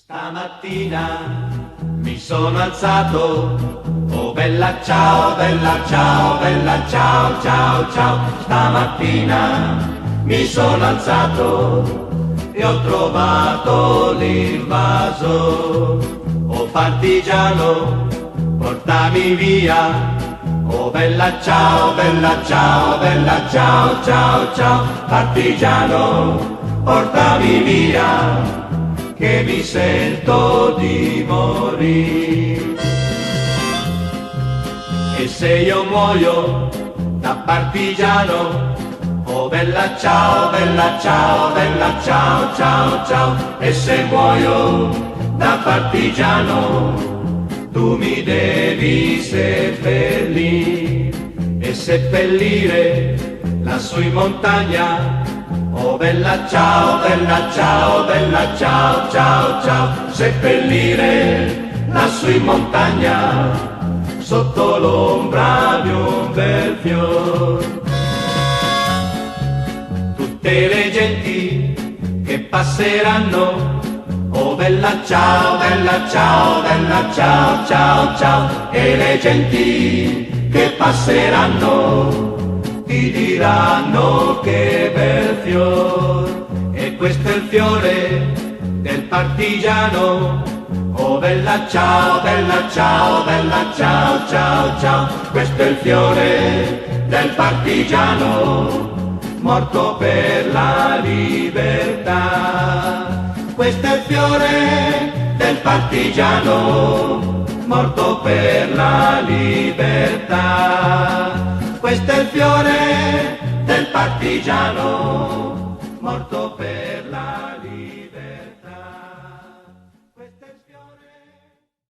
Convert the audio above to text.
Stamattina mi sono alzato, oh bella ciao, bella ciao, bella ciao, ciao, ciao. Stamattina mi sono alzato e ho trovato l'invaso. Oh partigiano, portami via, oh bella ciao, bella ciao, bella ciao, ciao, ciao. Partigiano, portami via, che mi sento di morire. E se io muoio da partigiano, oh bella ciao, bella ciao, bella ciao, ciao, ciao. E se muoio da partigiano, tu mi devi seppellire e seppellire lassù in montagna. Oh bella ciao, bella ciao, bella ciao, ciao, ciao. Seppellire lassù in montagna, sotto l'ombra di un bel fior. Tutte le genti che passeranno, oh bella ciao, bella ciao, bella ciao, ciao, ciao. E le genti che passeranno ti diranno che bel fior, e questo è il fiore del partigiano. Oh bella ciao, bella ciao, bella ciao, ciao, ciao. Questo è il fiore del partigiano, morto per la libertà. Questo è il fiore del partigiano, morto per la libertà. Questo è il fiore del partigiano, morto